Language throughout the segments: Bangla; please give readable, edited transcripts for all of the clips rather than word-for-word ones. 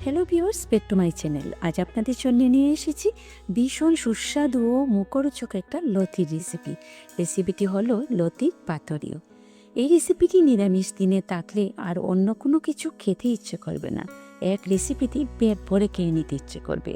Hello viewers, back to my channel. আজ আপনাদের জন্য নিয়ে এসেছি ভীষণ সুস্বাদু ও মুখরোচক একটা লতির রেসিপি। রেসিপিটি হলো লতির পাতুরিও। এই রেসিপিটি নিরামিষ দিনে থাকলে আর অন্য কোনো কিছু খেতে ইচ্ছে করবে না। এক রেসিপিটি পেট ভরে খেয়ে নিতে ইচ্ছে করবে।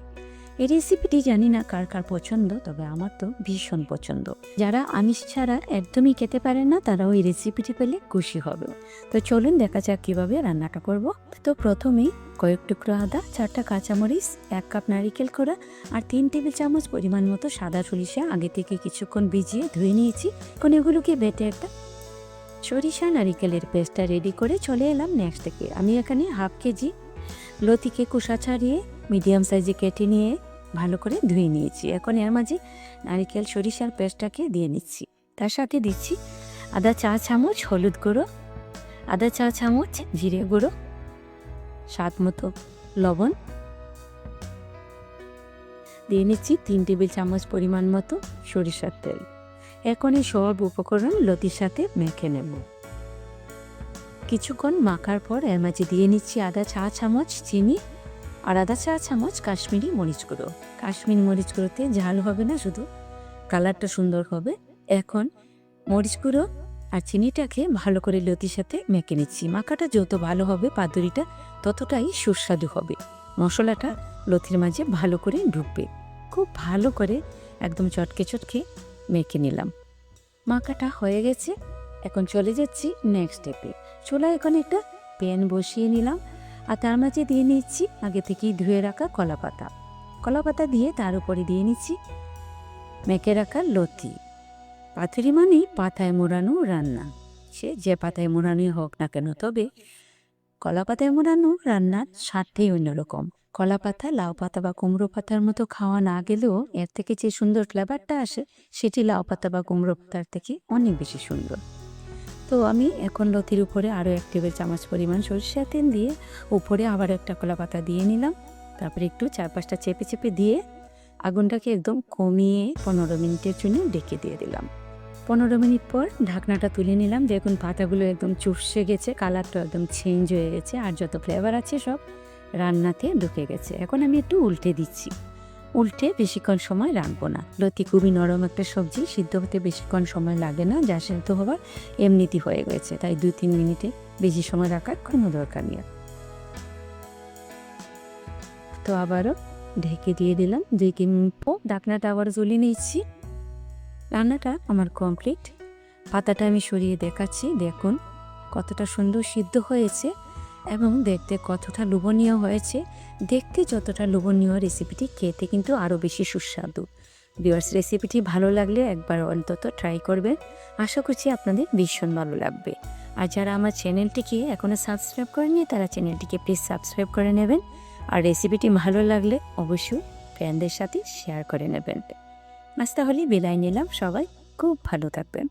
এই রেসিপিটি জানি না কার কার পছন্দ, তবে আমার তো ভীষণ পছন্দ। যারা আমিষ ছাড়া একদমই খেতে পারে না তারাও এই রেসিপিটি পেলে খুশি হবে। তো চলুন দেখা যাক কীভাবে রান্নাটা করব। তো প্রথমেই কয়েক টুকরো আদা, 4টা কাঁচামরিচ, 1 কাপ নারিকেল কোড়া আর 3 টেবিল চামচ পরিমাণ মতো সাদা সরিষা আগে থেকে কিছুক্ষণ ভিজিয়ে ধুয়ে নিয়েছি। এখন এগুলোকে বেটে একটা সরিষা নারিকেলের পেস্টটা রেডি করে চলে এলাম নেক্সট থেকে। আমি এখানে হাফ কেজি লতিকে খোসা ছাড়িয়ে মিডিয়াম সাইজে কেটে নিয়ে ভালো করে ধুয়ে নিয়েছি। এখন এর মাঝে নারিকেল সরিষার পেস্টটাকে দিয়ে নিচ্ছি। তার সাথে দিচ্ছি আদা 4 চামচ হলুদ গুঁড়ো, আদা 4 চামচ জিরে গুঁড়ো, স্বাদ মতো লবণ, দিয়ে নিচ্ছি 3 টেবিল চামচ পরিমাণ মতো সরিষার তেল। এখন এই সব উপকরণ লতির সাথে মেখে নেব। কিছুক্ষণ মাখার পর এর মাঝে দিয়ে নিচ্ছি আদা 4 চামচ চিনি আর আদা 4 চামচ কাশ্মীরি মরিচ গুঁড়ো। কাশ্মীরি মরিচ গুঁড়োতে ঝাল হবে না, শুধু কালারটা সুন্দর হবে। এখন মরিচ গুঁড়ো আর চিনিটাকে ভালো করে লতির সাথে মেখে নিচ্ছি। মাখাটা যত ভালো হবে পাতুরিটা ততটাই সুস্বাদু হবে। মশলাটা লতির মাঝে ভালো করে ঢুকবে। খুব ভালো করে একদম চটকে চটকে মেখে নিলাম। মাখাটা হয়ে গেছে। এখন চলে যাচ্ছি নেক্সট স্টেপে। চুলায় এখন একটা প্যান বসিয়ে নিলাম আর তার মাঝে দিয়ে নিচ্ছি আগে থেকেই ধুয়ে রাখা কলা পাতা দিয়ে তার উপরে দিয়ে নিচ্ছি মেখে রাখা লতি। পাতুরি মানেই পাতায় মোড়ানো রান্না, সে যে পাতায় মোড়ানোই হোক না কেন, তবে কলা পাতায় মোড়ানো রান্নার স্বাদটাই অন্যরকম। কলা পাতা, লাউ পাতা বা কুমড়ো পাতার মতো খাওয়া না গেলেও এর থেকে যে সুন্দর ফ্লেভারটা আসে সেটি লাউ পাতা বা কুমড়ো পাতার থেকে অনেক বেশি সুন্দর। তো আমি এখন লতির উপরে আরও 1 টেবিল চামচ পরিমাণ সরিষার তেল দিয়ে উপরে আবার একটা কলা পাতা দিয়ে নিলাম। তারপরে একটু 4-5টা চেপে চেপে দিয়ে আগুনটাকে একদম কমিয়ে 15 মিনিটের জন্য ডেকে দিয়ে দিলাম। 15 মিনিট পর ঢাকনাটা তুলে নিলাম। দেখুন পাতাগুলো একদম চুপসে গেছে, কালারটা একদম চেঞ্জ হয়ে গেছে আর যত ফ্লেভার আছে সব রান্নাতে ঢুকে গেছে। এখন আমি একটু উল্টে দিচ্ছি। উল্টে বেশিক্ষণ সময় রাখবো না। লতি খুবই নরম একটা সবজি, সিদ্ধ হতে বেশিক্ষণ সময় লাগে না, যা সিদ্ধ হবার এমনিতেই হয়ে গেছে, তাই 2-3 মিনিটে বেশি সময় রাখার কোনো দরকার নেই। তো আবারও ঢেকে দিয়ে দিলাম 2-3 মিনিট পর ঢাকনাটা আবার জ্বলিয়ে নিচ্ছি। রান্নাটা আমার কমপ্লিট। পাতাটা আমি সরিয়ে দেখাচ্ছি, দেখুন কতটা সুন্দর সিদ্ধ হয়েছে এবং দেখতে কতটা লোভনীয় হয়েছে। দেখতে যতটা লোভনীয়, রেসিপিটি খেতে কিন্তু আরও বেশি সুস্বাদু। ভিউয়ার্স, রেসিপিটি ভালো লাগলে একবার অন্তত ট্রাই করবেন। আশা করছি আপনাদের ভীষণ ভালো লাগবে। আর যারা আমার চ্যানেলটিকে এখনও সাবস্ক্রাইব করেনি তারা চ্যানেলটিকে প্লিজ সাবস্ক্রাইব করে নেবেন। আর রেসিপিটি ভালো লাগলে অবশ্যই ফ্রেন্ডদের সাথে শেয়ার করে নেবেন। আজ তাহলে বিদায় নিলাম। সবাই খুব ভালো থাকবেন।